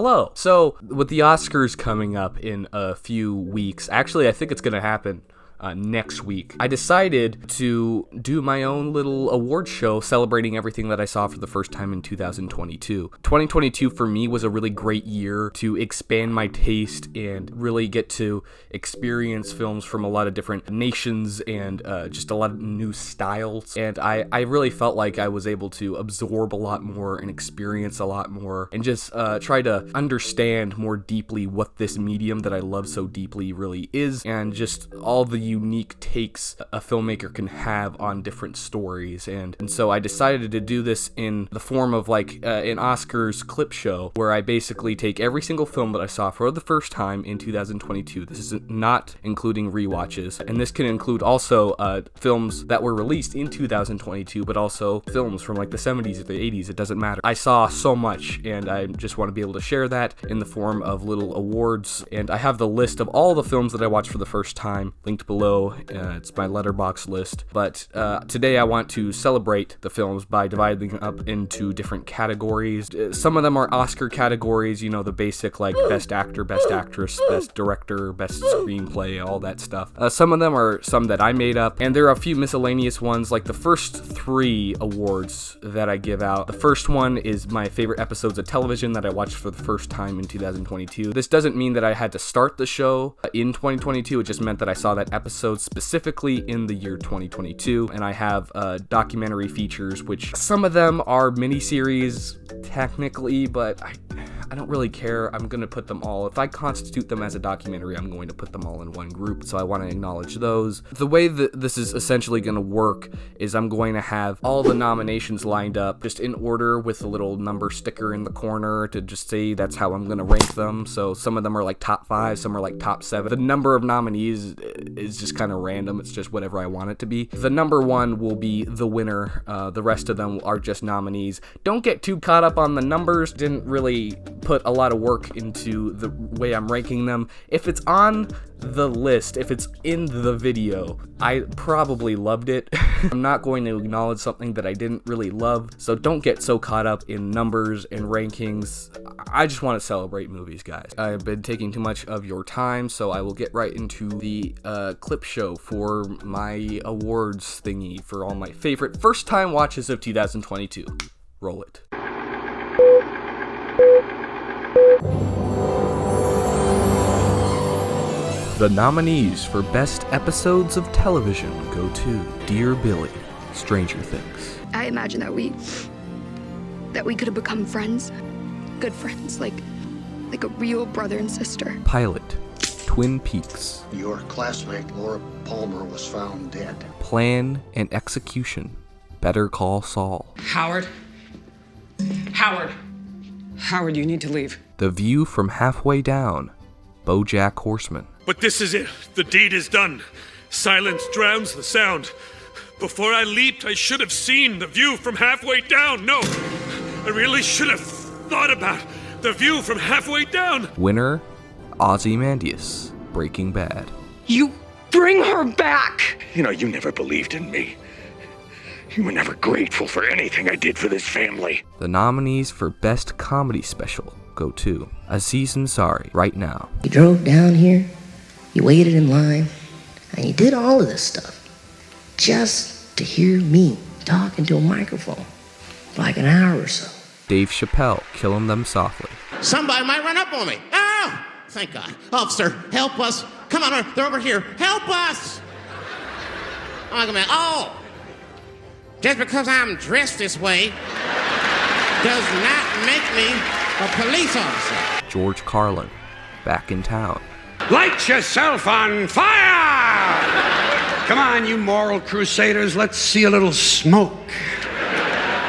Hello. So, with the Oscars coming up in a few weeks, actually, I think it's going to happen next week, I decided to do my own little award show celebrating everything that I saw for the first time in 2022. 2022 for me was a really great year to expand my taste and really get to experience films from a lot of different nations and just a lot of new styles. And I really felt like I was able to absorb a lot more and experience a lot more and just try to understand more deeply what this medium that I love so deeply really is, and just all the unique takes a filmmaker can have on different stories. And so I decided to do this in the form of like an Oscars clip show, where I basically take every single film that I saw for the first time in 2022. This is not including rewatches, and this can include also films that were released in 2022, but also films from like the 70s or the 80s. It doesn't matter. I saw so much, and I just want to be able to share that in the form of little awards. And I have the list of all the films that I watched for the first time linked below. It's my letterbox list. But today I want to celebrate the films by dividing up into different categories. Some of them are Oscar categories, you know, the basic like Best Actor, Best Actress, Best Director, Best Screenplay, all that stuff. Some of them are some that I made up, and there are a few miscellaneous ones, like the first 3 awards that I give out. The first one is my favorite episodes of television that I watched for the first time in 2022. This doesn't mean that I had to start the show in 2022, it just meant that I saw that episode specifically in the year 2022, and I have documentary features, which some of them are miniseries technically, but I don't really care. I'm going to put them all. If I constitute them as a documentary, I'm going to put them all in one group, so I want to acknowledge those. The way that this is essentially going to work is I'm going to have all the nominations lined up just in order with a little number sticker in the corner to just say that's how I'm going to rank them. So some of them are like top 5, some are like top 7. The number of nominees is just kind of random. It's just whatever I want it to be. The number 1 will be the winner. The rest of them are just nominees. Don't get too caught up on the numbers. Didn't really put a lot of work into the way I'm ranking them. If it's on the list, if it's in the video, I probably loved it. I'm not going to acknowledge something that I didn't really love, so don't get so caught up in numbers and rankings. I just want to celebrate movies, guys. I've been taking too much of your time, so I will get right into the clip show for my awards thingy for all my favorite first-time watches of 2022. Roll it. The nominees for Best Episodes of Television go to Dear Billy, Stranger Things. I imagine that we could have become friends, good friends, like a real brother and sister. Pilot, Twin Peaks. Your classmate Laura Palmer was found dead. Plan and Execution, Better Call Saul. Howard, you need to leave. The View from Halfway Down, BoJack Horseman. But this is it. The deed is done. Silence drowns the sound. Before I leaped, I should have seen the view from halfway down. No, I really should have thought about the view from halfway down. Winner, Ozymandias, Breaking Bad. You bring her back! You know, you never believed in me. You were never grateful for anything I did for this family. The nominees for Best Comedy Special go to Aziz Ansari, Right Now. You drove down here, you waited in line, and you did all of this stuff just to hear me talk into a microphone for like an hour or so. Dave Chappelle, Killing Them Softly. Somebody might run up on me. Oh, thank God. Officer, help us. Come on, they're over here. Help us. Oh, just because I'm dressed this way does not make me a police officer. George Carlin, Back in Town. Light yourself on fire! Come on, you moral crusaders, let's see a little smoke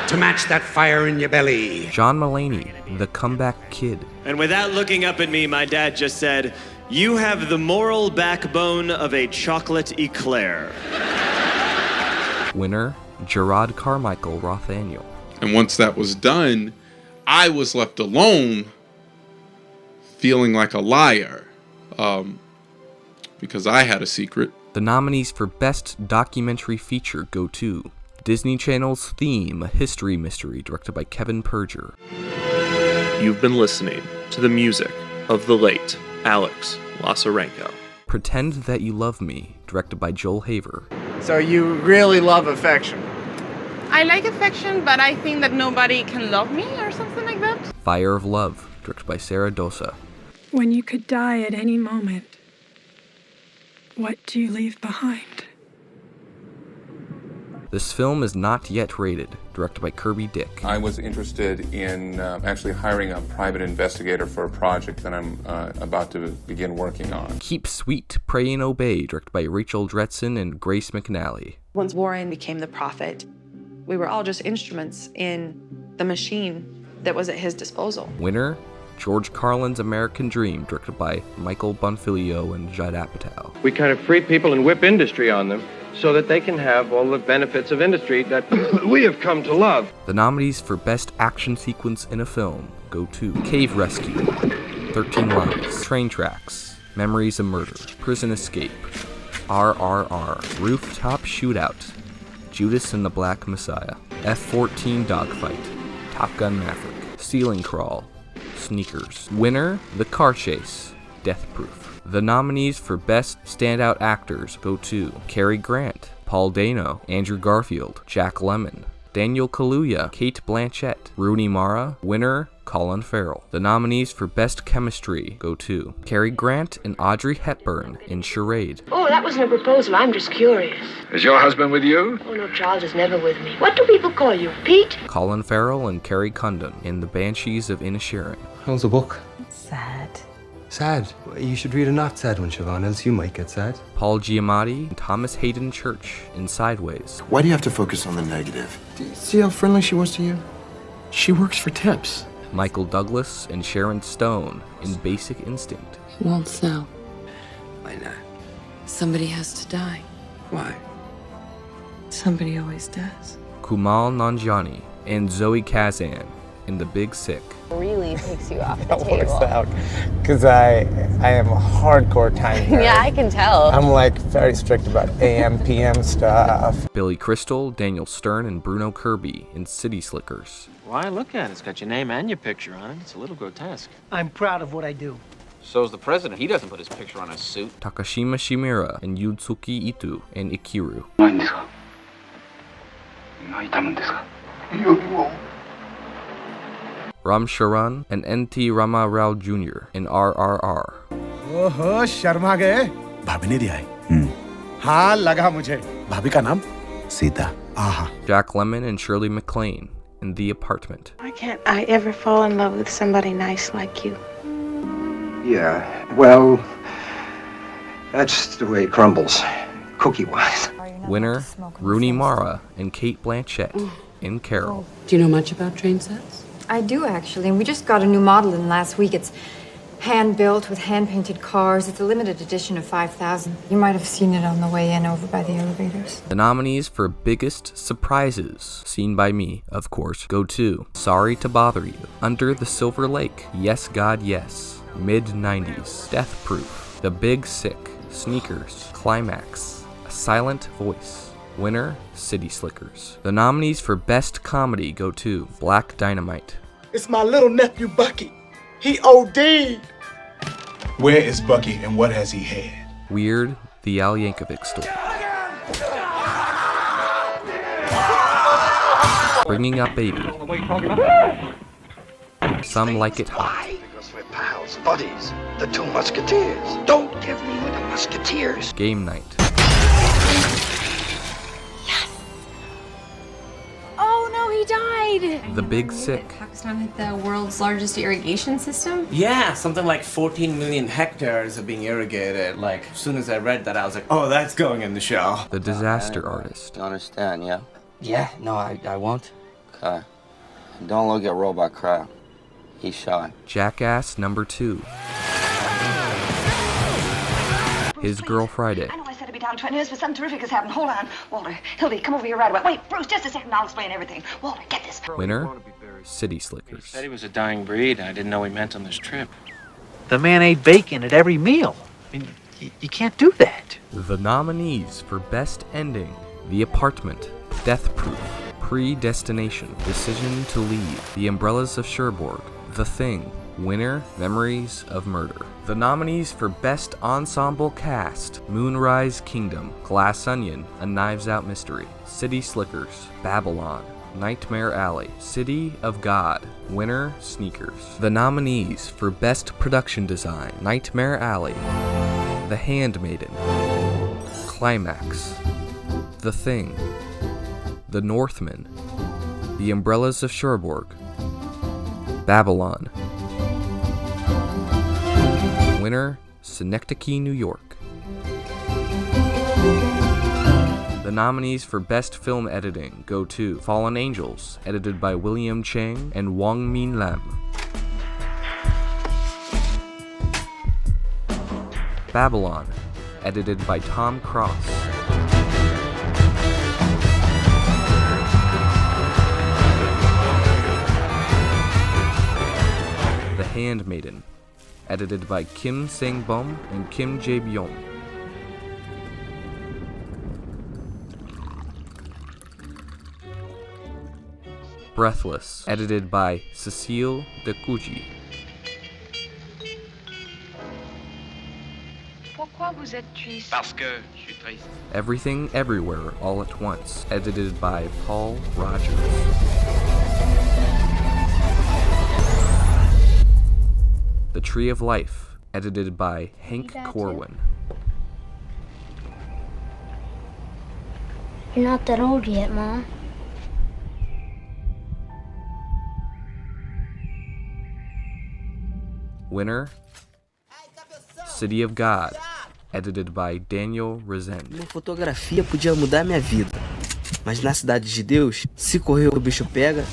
to match that fire in your belly. John Mulaney, The Comeback Kid. And without looking up at me, my dad just said, "You have the moral backbone of a chocolate eclair." Winner, Gerard Carmichael, Rothaniel. And once that was done, I was left alone feeling like a liar because I had a secret. The nominees for Best Documentary Feature go to Disney Channel's Theme, a history mystery directed by Kevin Perger. You've been listening to the music of the late Alex Lazarenko. Pretend That You Love Me, directed by Joel Haver. So you really love affection? I like affection, but I think that nobody can love me or something like that. Fire of Love, directed by Sarah Dosa. When you could die at any moment, what do you leave behind? This film is not yet rated, directed by Kirby Dick. I was interested in actually hiring a private investigator for a project that I'm about to begin working on. Keep Sweet, Pray and Obey, directed by Rachel Dretson and Grace McNally. Once Warren became the prophet, we were all just instruments in the machine that was at his disposal. Winner, George Carlin's American Dream, directed by Michael Bonfiglio and Judd Apatow. We kind of free people and whip industry on them so that they can have all the benefits of industry that we have come to love. The nominees for Best Action Sequence in a Film go to Cave Rescue, 13 Lives, Train Tracks, Memories of Murder, Prison Escape, RRR, Rooftop Shootout, Judas and the Black Messiah, F-14 Dogfight, Top Gun Maverick, Ceiling Crawl, Sneakers. Winner, The Car Chase, Death Proof. The nominees for Best Standout Actors go to Cary Grant, Paul Dano, Andrew Garfield, Jack Lemmon, Daniel Kaluuya, Kate Blanchett, Rooney Mara. Winner, Colin Farrell. The nominees for Best Chemistry go to Cary Grant and Audrey Hepburn in Charade. Oh, that wasn't a proposal. I'm just curious. Is your husband with you? Oh, no, Charles is never with me. What do people call you, Pete? Colin Farrell and Carrie Condon in The Banshees of Inisherin. How's the book? Sad. Sad? You should read a not sad one, Siobhan, else you might get sad. Paul Giamatti and Thomas Hayden Church in Sideways. Why do you have to focus on the negative? Do you see how friendly she was to you? She works for tips. Michael Douglas and Sharon Stone in Basic Instinct. It won't sell. Why not? Somebody has to die. Why? Somebody always does. Kumail Nanjiani and Zoe Kazan in The Big Sick. Really takes you off the That table. works out, because I am a hardcore time nerd. Yeah, I can tell. I'm like very strict about AM, PM stuff. Billy Crystal, Daniel Stern, and Bruno Kirby in City Slickers. Why, look at it. It's got your name and your picture on it. It's a little grotesque. I'm proud of what I do. So's the president. He doesn't put his picture on a suit. Takashima Shimura and Yutsuki Ito in Ikiru. Ram Charan and N.T. Rama Rao Jr. in RRR. ओहो शर्मा गए भाभी नहीं आई हाँ लगा मुझे भाभी का नाम सीता आहा Jack Lemmon and Shirley MacLaine in The Apartment. Why can't I ever fall in love with somebody nice like you? Yeah, well, that's the way it crumbles, cookie-wise. Winner, Rooney Mara and Kate Blanchett in Carol. Do you know much about train sets? I do, actually, and we just got a new model in last week. It's hand-built with hand-painted cars. It's a limited edition of 5,000. You might have seen it on the way in over by the elevators. The nominees for Biggest Surprises, seen by me, of course, go to Sorry to Bother You, Under the Silver Lake, Yes God Yes, Mid-90s, Death Proof, The Big Sick, Sneakers, Climax, A Silent Voice. Winner, City Slickers. The nominees for Best Comedy go to Black Dynamite. It's my little nephew Bucky. He OD'd. Where is Bucky and what has he had? Weird, The Al Yankovic Story. Bringing Up Baby. Some Like It Hot. Because we're pals, buddies, the two musketeers. Don't give me with the musketeers. Game Night. Oh no, he died! The Big Sick. Pakistan had the world's largest irrigation system? Yeah, something like 14 million hectares are being irrigated. Like, as soon as I read that, I was like, oh, that's going in the show. The Disaster Artist. You understand, yeah? Yeah, no, I won't. Okay. Don't look at Robot Cry. He's shy. Jackass number 2. His Girl Friday. I know I said to be down 20 minutes, but something terrific has happened. Hold on. Walter, Hildy, come over here right away. Wait, Bruce, just a second. I'll explain everything. Walter, get this. Winner, City He Slickers. said he was a dying breed. I didn't know he meant on this trip. The man ate bacon at every meal. I mean, you can't do that. The nominees for Best Ending: The Apartment, Death Proof, Predestination, Decision to Leave, The Umbrellas of Cherbourg, The Thing, Winner, Memories of Murder. The nominees for Best Ensemble Cast: Moonrise Kingdom, Glass Onion, A Knives Out Mystery, City Slickers, Babylon, Nightmare Alley, City of God. Winner, Sneakers. The nominees for Best Production Design: Nightmare Alley, The Handmaiden, Climax, The Thing, The Northman, The Umbrellas of Cherbourg, Babylon. Winner, Synecdoche, New York. The nominees for Best Film Editing go to Fallen Angels, edited by William Chang and Wong Min Lam. Babylon, edited by Tom Cross. The Handmaiden, edited by Kim Sang-bom and Kim Jae-byung. Breathless, edited by Cécile de Cougy. Pourquoi vous êtes triste? Parce que je suis triste. Everything Everywhere All at Once, edited by Paul Rogers. The Tree of Life, edited by Hank Corwin. You're not that old yet, Mom. Winner, City of God, edited by Daniel Resende. Uma fotografia podia mudar minha vida, mas na cidade de Deus, se correr o bicho pega,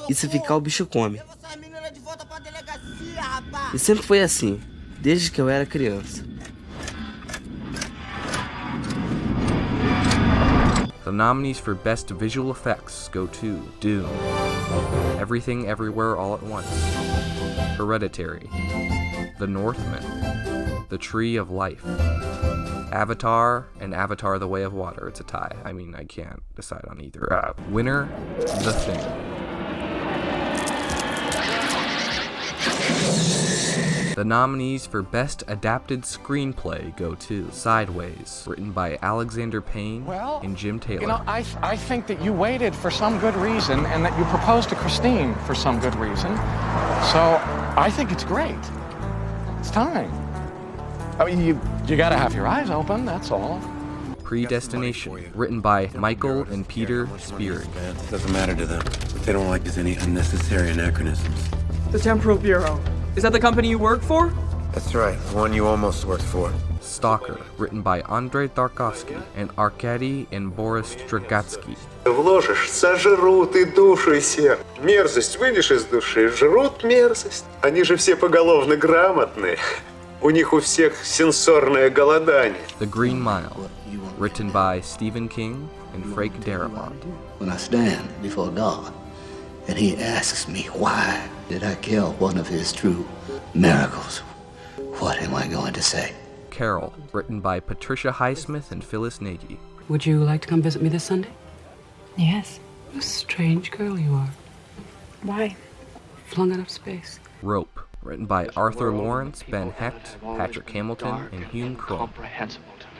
e se ficar o bicho come. E sempre foi assim, desde que eu era criança. The nominees for Best Visual Effects go to Dune, Everything Everywhere All at Once, Hereditary, The Northman, The Tree of Life, Avatar, and Avatar: The Way of Water. It's a tie. I mean, I can't decide on either. Winner, The Thing. The nominees for Best Adapted Screenplay go to Sideways, written by Alexander Payne and Jim Taylor. You know, I think that you waited for some good reason and that you proposed to Christine for some good reason. So I think it's great. It's time. I mean, you gotta have your eyes open, that's all. Predestination, written by Michael and Peter Spierig. It doesn't matter to them. What they don't like is any unnecessary anachronisms. The Temporal Bureau. Is that the company you work for? That's right, the one you almost worked for. Stalker, written by Andrei Tarkovsky and Arkady and Boris Strugatsky. Вложишь, сожрут и душу, и сердце. Мерзость вынешь из души, жрут мерзость. Они же все поголовно грамотные. У них у всех сенсорное голодание. The Green Mile, written by Stephen King and Frank Darabont. When I stand before God, and he asks me, why did I kill one of his true miracles? What am I going to say? Carol, written by Patricia Highsmith and Phyllis Nagy. Would you like to come visit me this Sunday? Yes. What a strange girl you are. Why? Flung out of space. Rope, written by Arthur Lawrence, Ben Hecht, Patrick Hamilton, and Hume Cronk. Incomprehensible to me.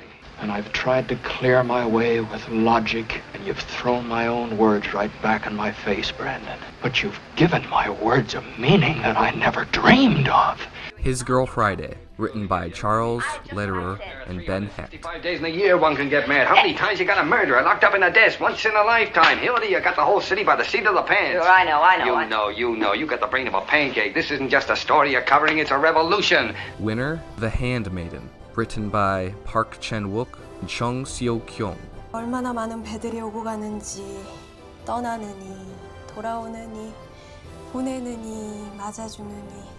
And I've tried to clear my way with logic, and you've thrown my own words right back in my face, Brandon. But you've given my words a meaning that I never dreamed of. His Girl Friday, written by Charles Lederer and Ben Hecht. 5 days in a year one can get mad. How many times you got a murderer locked up in a desk? Once in a lifetime. Hildy, you got the whole city by the seat of the pants. Sure, I know. You know. You got the brain of a pancake. This isn't just a story you're covering, it's a revolution. Winner, The Handmaiden, written by Park Chan-wook and Chung Seo-kyung. 얼마나 많은 배들이 오고 가는지, 떠나느니, 돌아오느니, 보내느니, 맞아주느니.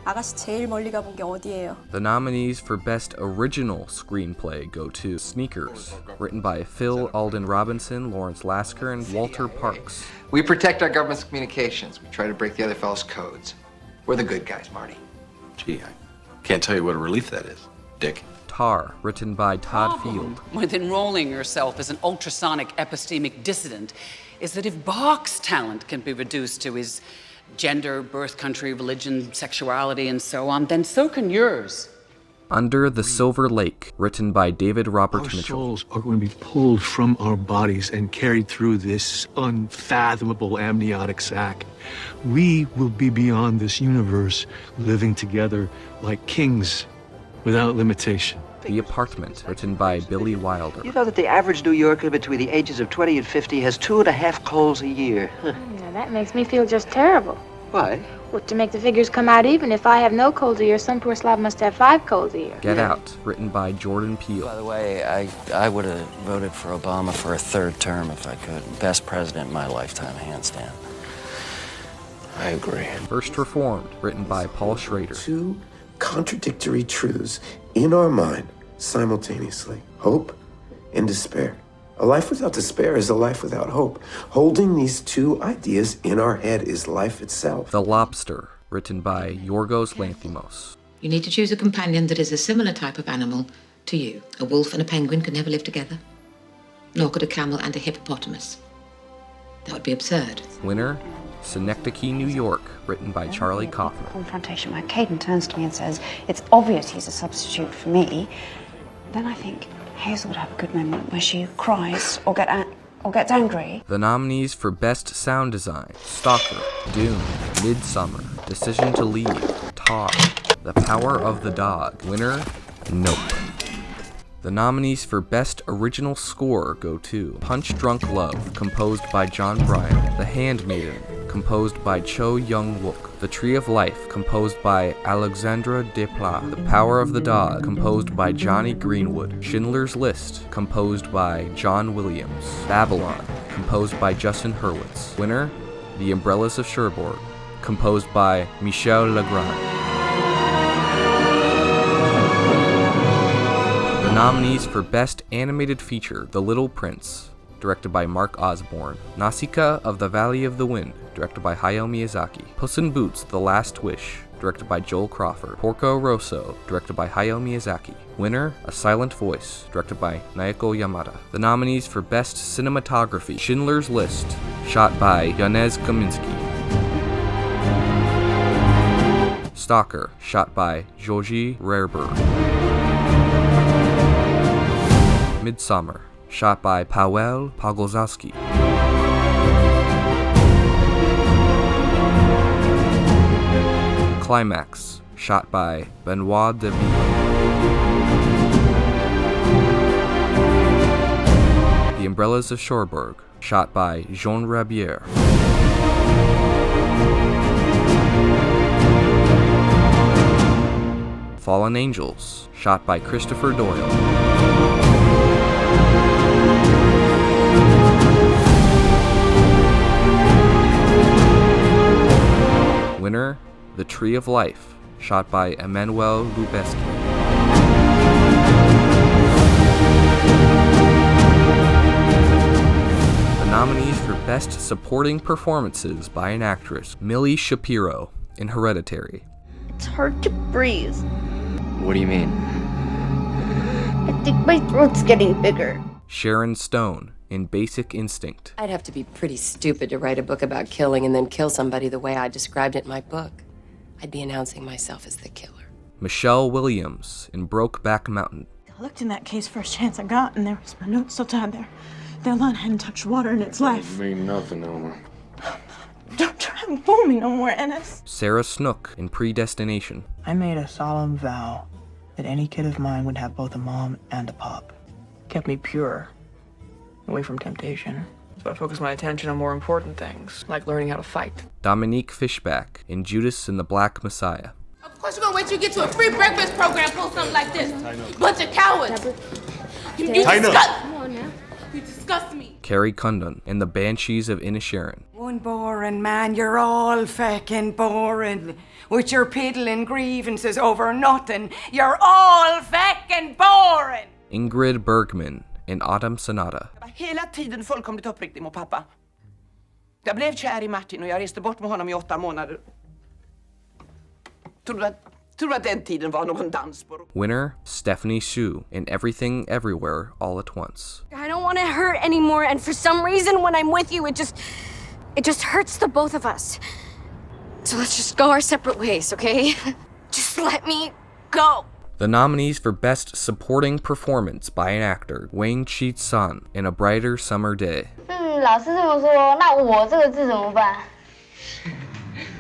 아가씨 제일 멀리 가본 게 어디예요? The nominees for Best Original Screenplay go to Sneakers, written by Phil Alden Robinson, Lawrence Lasker, and Walter Parks. We protect our government's communications. We try to break the other fellow's codes. We're the good guys, Marty. Gee, I can't tell you what a relief that is, Dick. Tar, written by Todd Field. With enrolling yourself as an ultrasonic epistemic dissident is that if Bach's talent can be reduced to his gender, birth country, religion, sexuality, and so on, then so can yours. Under the Silver Lake, written by David Robert Our Mitchell. souls are going to be pulled from our bodies and carried through this unfathomable amniotic sac. We will be beyond this universe, living together like kings without limitation. The Apartment, written by Billy Wilder. You know that the average New Yorker between the ages of 20 and 50 has 2.5 colds a year. Yeah, that makes me feel just terrible. Why? Well, to make the figures come out even, if I have no colds a year, some poor slob must have 5 colds a year. Get Out, written by Jordan Peele. By the way, I would have voted for Obama for a third term if I could. Best president in my lifetime, hands down. I agree. First Reformed, written by Paul Schrader. Two contradictory truths in our mind simultaneously. Hope and despair. A life without despair is a life without hope. Holding these two ideas in our head is life itself. The Lobster, written by Yorgos Lanthimos. You need to choose a companion that is a similar type of animal to you. A wolf and a penguin could never live together. Nor could a camel and a hippopotamus. That would be absurd. Winner, Synecdoche, New York, written by Charlie Kaufman. Confrontation where Caden turns to me and says, "It's obvious he's a substitute for me." Then I think Hazel would have a good moment where she cries or gets angry. The nominees for Best Sound Design: Stalker, Dune, Midsummer, Decision to Leave, Tar, The Power of the Dog. Winner, Nope. The nominees for Best Original Score go to Punch Drunk Love, composed by John Bryan; The Handmaiden, composed by Cho Young-wook; The Tree of Life, composed by Alexandra Desplat; The Power of the Dog, composed by Johnny Greenwood; Schindler's List, composed by John Williams; Babylon, composed by Justin Hurwitz. Winner, The Umbrellas of Cherbourg, composed by Michel Legrand. The nominees for Best Animated Feature: The Little Prince, directed by Mark Osborne; Nausicaa of the Valley of the Wind, directed by Hayao Miyazaki; Puss in Boots: The Last Wish, directed by Joel Crawford; Porco Rosso, directed by Hayao Miyazaki. Winner, A Silent Voice, directed by Naoko Yamada. The nominees for Best Cinematography: Schindler's List, shot by Yanez Kaminski; Stalker, shot by Georgi Rerberg; Midsummer, shot by Paweł Pogłosowski; Climax, shot by Benoit Deville; The Umbrellas of Cherbourg, shot by Jean Rabier; Fallen Angels, shot by Christopher Doyle; Winner, The Tree of Life, shot by Emmanuel Lubezki. The nominees for Best Supporting Performances by an Actress: Millie Shapiro in Hereditary; It's hard to breathe. What do you mean? I think my throat's getting bigger. Sharon Stone in Basic Instinct; I'd have to be pretty stupid to write a book about killing and then kill somebody the way I described it in my book. I'd be announcing myself as the killer. Michelle Williams in Brokeback Mountain; I looked in that case first chance I got, and there was my note still tied there. That line hadn't touched water in its life. Mean nothing, Elmer. Don't try and fool me no more, Ennis. Sarah Snook in Predestination; I made a solemn vow that any kid of mine would have both a mom and a pop. Kept me pure, away from temptation. So I focus my attention on more important things, like learning how to fight. Dominique Fishback in Judas and the Black Messiah; Of course you're gonna wait till you get to a free breakfast program, pull something like this. Bunch of cowards. You disgust. Come on now. You disgust me. Carrie Condon in The Banshees of Inisherin; One boring man, you're all feckin' boring. With your piddling grievances over nothing, you're all feckin' boring. Ingrid Bergman in Autumn Sonata; Jag var hela tiden fullkomligt uppriktig mot pappa. Jag blev kär i Martin och jag reste bort med honom i 8 månader. Tror du att den tiden var någon dans på? Winner, Stephanie Hsu in Everything Everywhere All at Once; I don't want to hurt anymore, and for some reason when I'm with you, it just hurts the both of us. So let's just go our separate ways, okay? Just let me go. The nominees for Best Supporting Performance by an Actor: Wang Chi-sun in A Brighter Summer Day, 老师这么说，那我这个字怎么办？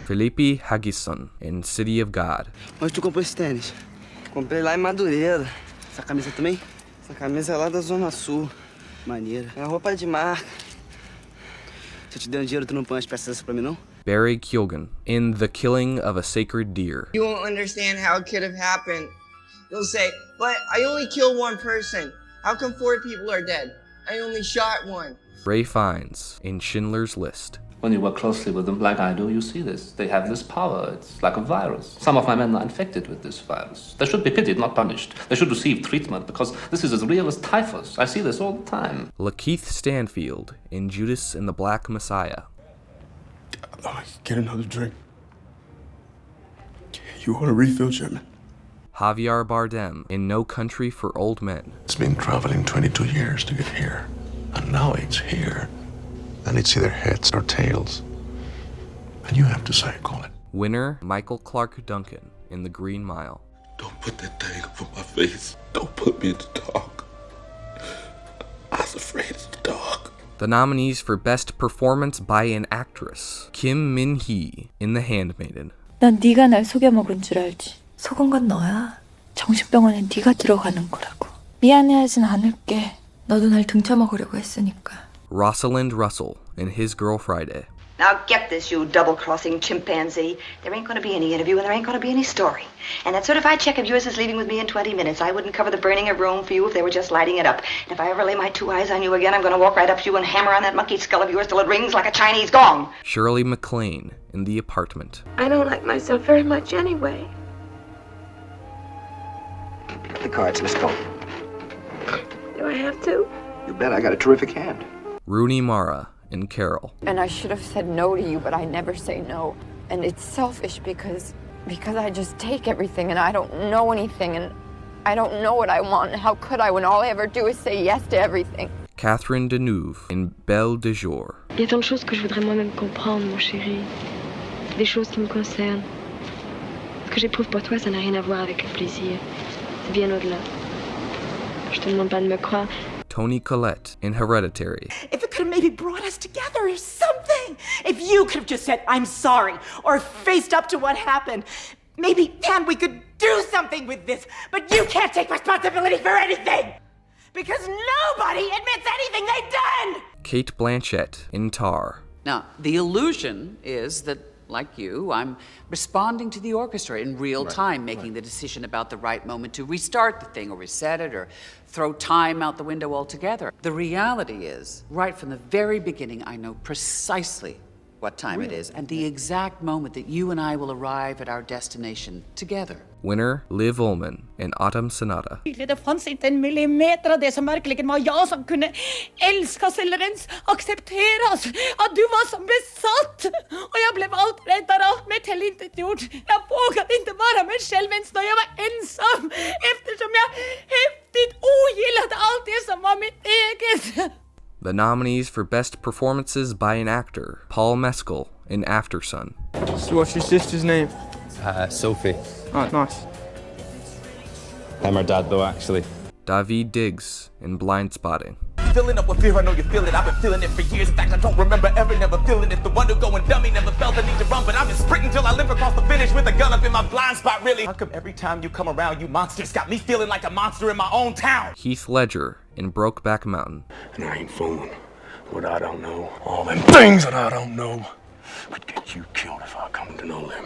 Felipe Hagison in City of God, Onde tu comprou esse tênis? Comprei lá em Madureira. Essa camisa também? Essa camisa é lá da Zona Sul. Maneira. É roupa de marca. Se eu te der dinheiro, tu não põe as peças dessas pra mim, não? Barry Keoghan in The Killing of a Sacred Deer, You won't understand how it could have happened. You'll say, but I only killed one person. How come 4 people are dead? I only shot one. Ray Fiennes in Schindler's List, When you work closely with them, like I do, you see this. They have this power. It's like a virus. Some of my men are infected with this virus. They should be pitied, not punished. They should receive treatment because this is as real as typhus. I see this all the time. Lakeith Stanfield in Judas and the Black Messiah, Get another drink. You want a refill, Chairman? Javier Bardem in No Country for Old Men, It's been traveling 22 years to get here. And now it's here. And it's either heads or tails. And you have to say, call it. winner Michael Clark Duncan in The Green Mile, Don't put that thing over my face. Don't put me in the dark. I was afraid of the dark. The nominees for Best Performance by an Actress: Kim Min-hee in The Handmaiden, 난 네가 날 속여먹은 줄 알지. 속은 건 너야. 정신병원에 네가 들어가는 거라고. 미안해하진 않을게. 너도 날 등쳐먹으려고 했으니까. Rosalind Russell in His Girl Friday, Now get this, you double-crossing chimpanzee. There ain't going to be any interview and there ain't going to be any story. And that certified check of yours is leaving with me in 20 minutes. I wouldn't cover the burning of Rome for you if they were just lighting it up. And if I ever lay my 2 eyes on you again, I'm going to walk right up to you and hammer on that monkey skull of yours till it rings like a Chinese gong. Shirley MacLaine in The Apartment, I don't like myself very much anyway. The cards, Miss Cole. Do I have to? You bet I got a terrific hand. Rooney Mara in Carol, And I should have said no to you, but I never say no. And it's selfish because I just take everything and I don't know anything and I don't know what I want. And how could I when all I ever do is say yes to everything? Catherine Deneuve in Belle de Jour, Il y a tant de choses que je voudrais moi-même comprendre, mon chéri. Des choses qui me concernent. Ce que j'éprouve pour toi, ça n'a rien à voir avec le plaisir. C'est bien au-delà. Je te demande pas de me croire. Toni Collette in Hereditary, If it could have maybe brought us together or something. If you could have just said, I'm sorry, or faced up to what happened. Maybe then we could do something with this. But you can't take responsibility for anything. Because nobody admits anything they've done. Kate Blanchett in Tar, Now, the illusion is that, like you, I'm responding to the orchestra in real time, making the decision about the right moment to restart the thing or reset it or throw time out the window altogether. The reality is, right from the very beginning, I know precisely what time it is and the exact moment that you and I will arrive at our destination together. winner Liv Ullmann in Autumn Sonata, Det fanns inte en millimeter av det som verkligen var jag som kunde älskas eller ens accepteras. Att du var som besatt. Och jag blev allt räddare, allt mer tillintetgjort. Jag vågade inte vara mig själv ens när jag var ensam. Eftersom jag häftigt ogillade allt det som var mitt eget. The nominees for Best Performances by an Actor: Paul Mescal in Aftersun, So what's your sister's name? Sophie. Oh, nice. I'm her dad, though, actually. Daveed Diggs in Blindspotting, Filling up with fear, I know you feel it. I've been feeling it for years. In fact, I don't remember ever never feeling it. The one who going dummy never felt the need to run, but I've been sprinting till I limp across the finish with a gun up in my blind spot. Really? How come every time you come around, you monsters got me feeling like a monster in my own town? Heath Ledger in Brokeback Mountain, And I ain't fooling what I don't know. All them things that I don't know would get you killed if I come to know them.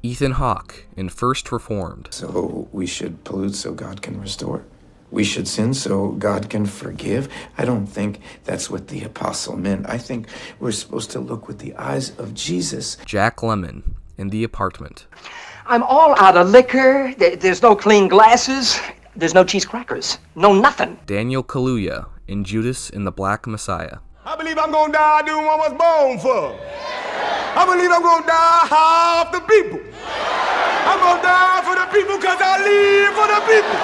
Ethan Hawke in First Reformed, So we should pollute so God can restore. We should sin so God can forgive. I don't think that's what the apostle meant. I think we're supposed to look with the eyes of Jesus. Jack Lemmon in The Apartment, I'm all out of liquor. There's no clean glasses. There's no cheese crackers. No nothing. Daniel Kaluuya in Judas and the Black Messiah, I believe I'm gonna die doing what I was born for. I believe I'm gonna die half the people. I'm gonna die for the people because I live for the people.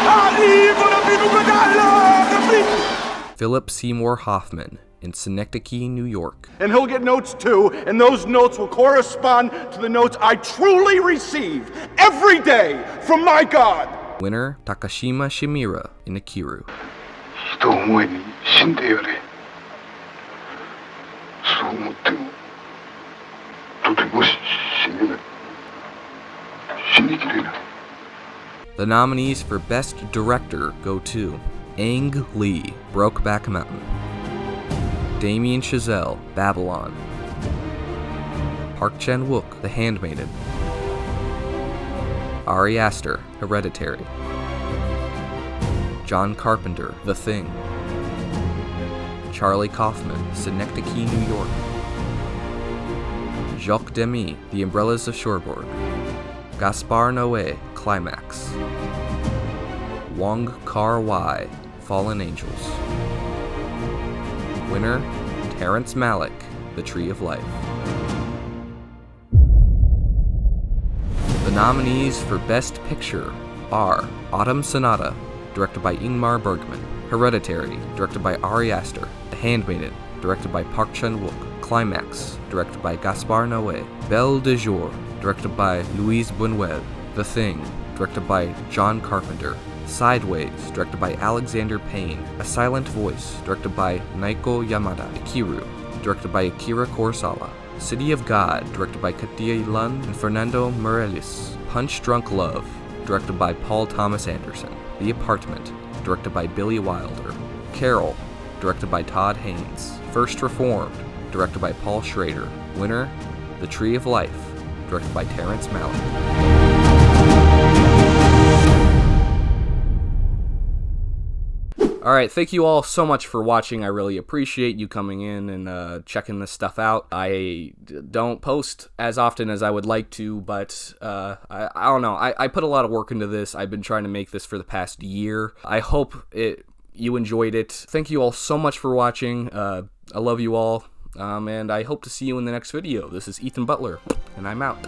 I live for the people because I love the people. Philip Seymour Hoffman in Synecdoche, New York. And he'll get notes too, and those notes will correspond to the notes I truly receive every day from my God. Winner, Takashima Shimura in Akiru. The nominees for Best Director go to Ang Lee, Brokeback Mountain, Damien Chazelle, Babylon, Park Chan-wook, The Handmaiden, Ari Aster, Hereditary, John Carpenter, The Thing, Charlie Kaufman, Synecdoche, New York, Jacques Demy, The Umbrellas of Cherbourg, Gaspar Noé, Climax, Wong Kar-wai, Fallen Angels. Winner, Terrence Malick, The Tree of Life. The nominees for Best Picture are Autumn Sonata, directed by Ingmar Bergman, Hereditary, directed by Ari Aster, The Handmaiden, directed by Park Chan-wook, Climax, directed by Gaspar Noé, Belle de Jour, directed by Louise Buñuel, The Thing, directed by John Carpenter, Sideways, directed by Alexander Payne, A Silent Voice, directed by Naoko Yamada, Akiru, directed by Akira Kurosawa, City of God, directed by Katia Lund and Fernando Meirelles, Punch Drunk Love, directed by Paul Thomas Anderson, The Apartment, directed by Billy Wilder, Carol, directed by Todd Haynes, First Reformed, directed by Paul Schrader, Winner, The Tree of Life, directed by Terrence Malick. Alright, thank you all so much for watching. I really appreciate you coming in and checking this stuff out. I don't post as often as I would like to, but I don't know. I put a lot of work into this. I've been trying to make this for the past year. I hope you enjoyed it. Thank you all so much for watching. I love you all, and I hope to see you in the next video. This is Ethan Butler, and I'm out.